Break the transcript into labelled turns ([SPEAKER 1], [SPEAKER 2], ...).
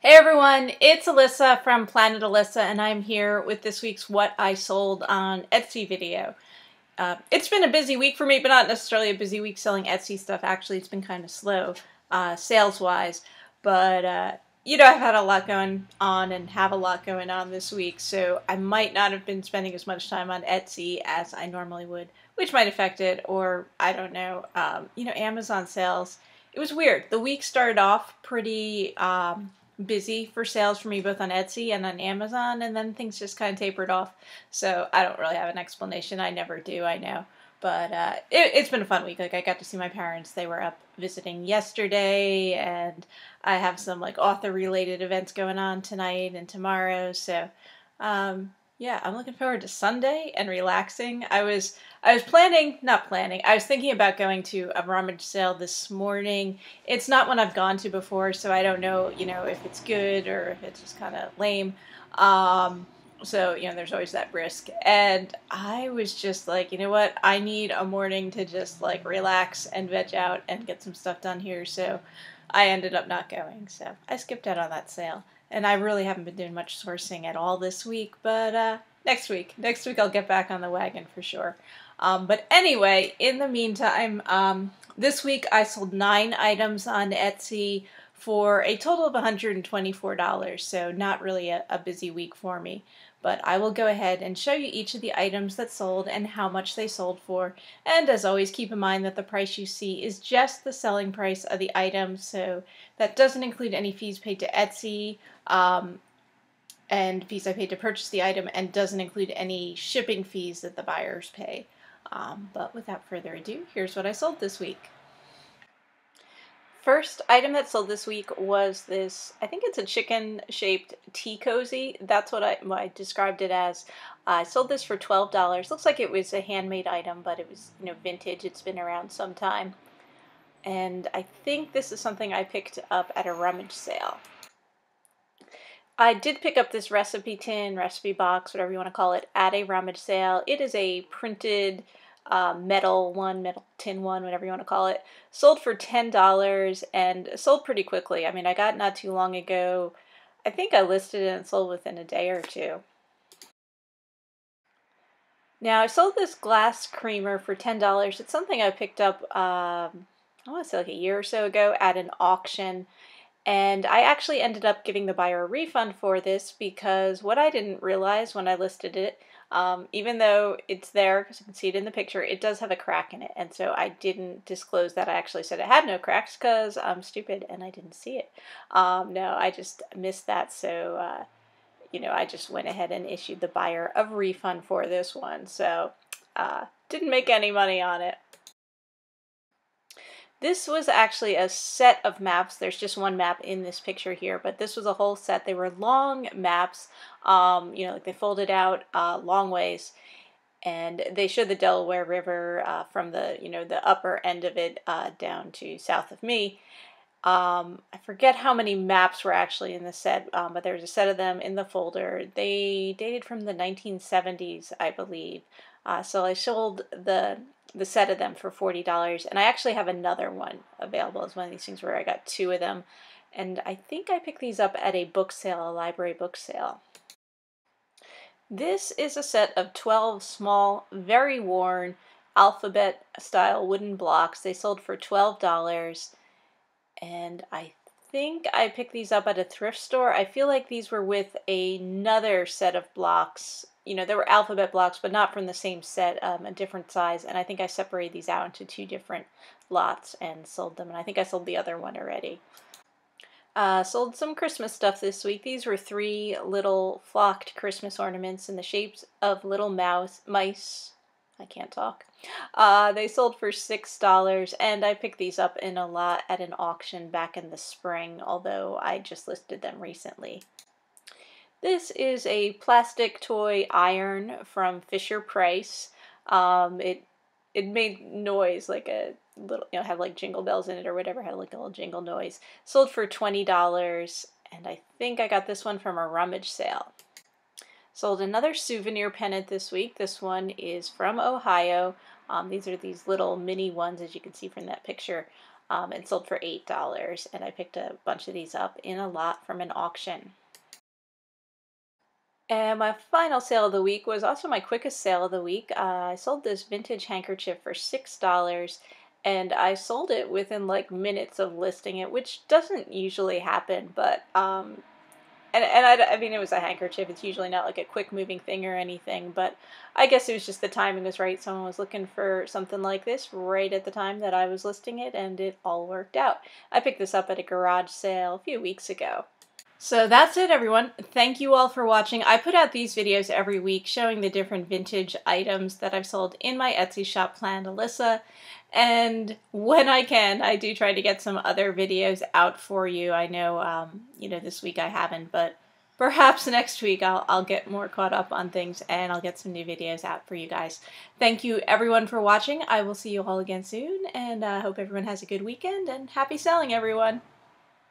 [SPEAKER 1] Hey everyone, it's Alyssa from Planet Alyssa, and I'm here with this week's What I Sold on Etsy video. It's been a busy week for me, but not necessarily a busy week selling Etsy stuff. Actually, it's been kind of slow, sales-wise. But, I've had a lot going on and have a lot going on this week, so I might not have been spending as much time on Etsy as I normally would, which might affect it, or I don't know. Amazon sales. It was weird. The week started off pretty busy for sales for me both on Etsy and on Amazon, and then things just kind of tapered off. So I don't really have an explanation. I never do, I know. But it's been a fun week. Like, I got to see my parents. They were up visiting yesterday, and I have some like author-related events going on tonight and tomorrow. So yeah, I'm looking forward to Sunday and relaxing. I was not planning. I was thinking about going to a rummage sale this morning. It's not one I've gone to before, so I don't know, if it's good or if it's just kind of lame. So, there's always that risk. And I was just like, you know what? I need a morning to just like relax and veg out and get some stuff done here. So I ended up not going. So I skipped out on that sale. And I really haven't been doing much sourcing at all this week, but next week I'll get back on the wagon for sure. But anyway, in the meantime, this week I sold 9 items on Etsy for a total of $124, so not really a busy week for me. But I will go ahead and show you each of the items that sold and how much they sold for. And as always, keep in mind that the price you see is just the selling price of the item, so that doesn't include any fees paid to Etsy and fees I paid to purchase the item, and doesn't include any shipping fees that the buyers pay. But without further ado, here's what I sold this week. First item that sold this week was this, I think it's a chicken-shaped tea cozy. That's what I described it as. I sold this for $12. Looks like it was a handmade item, but it was, vintage. It's been around some time. And I think this is something I picked up at a rummage sale. I did pick up this recipe tin, recipe box, whatever you want to call it, at a rummage sale. It is a printed metal tin one, whatever you want to call it. Sold for $10 and sold pretty quickly. I mean, I got not too long ago. I think I listed it and sold within a day or two. Now, I sold this glass creamer for $10. It's something I picked up, I want to say like a year or so ago at an auction. And I actually ended up giving the buyer a refund for this because what I didn't realize when I listed it, even though it's there, because you can see it in the picture, it does have a crack in it. And so I didn't disclose that. I actually said it had no cracks because I'm stupid and I didn't see it. No, I just missed that. So, I just went ahead and issued the buyer a refund for this one. So, didn't make any money on it. This was actually a set of maps. There's just one map in this picture here, but this was a whole set. They were long maps, like they folded out long ways, and they showed the Delaware River from the, the upper end of it down to south of me. I forget how many maps were actually in the set, but there was a set of them in the folder. They dated from the 1970s, I believe. So I sold the set of them for $40, and I actually have another one available. It's one of these things where I got 2 of them, and I think I picked these up at a book sale, a library book sale. This is a set of 12 small, very worn, alphabet-style wooden blocks. They sold for $12, and I think I picked these up at a thrift store. I feel like these were with another set of blocks. There were alphabet blocks, but not from the same set, a different size. And I think I separated these out into 2 different lots and sold them. And I think I sold the other one already. Sold some Christmas stuff this week. These were 3 little flocked Christmas ornaments in the shapes of little mice. I can't talk. They sold for $6, and I picked these up in a lot at an auction back in the spring, although I just listed them recently. This is a plastic toy iron from Fisher-Price. It made noise, like a little, had like jingle bells in it or whatever, had like a little jingle noise. Sold for $20, and I think I got this one from a rummage sale. Sold another souvenir pennant this week. This one is from Ohio. These are these little mini ones, as you can see from that picture. and sold for $8, and I picked a bunch of these up in a lot from an auction. And my final sale of the week was also my quickest sale of the week. I sold this vintage handkerchief for $6, and I sold it within like minutes of listing it, which doesn't usually happen, but I mean, it was a handkerchief. It's usually not like a quick moving thing or anything, but I guess it was just the timing was right. Someone was looking for something like this right at the time that I was listing it, and it all worked out. I picked this up at a garage sale a few weeks ago. So that's it, everyone. Thank you all for watching. I put out these videos every week showing the different vintage items that I've sold in my Etsy shop, Planet Alissa. And when I can, I do try to get some other videos out for you. I know, you know, this week I haven't, but perhaps next week I'll get more caught up on things and I'll get some new videos out for you guys. Thank you, everyone, for watching. I will see you all again soon, and I hope everyone has a good weekend, and happy selling, everyone!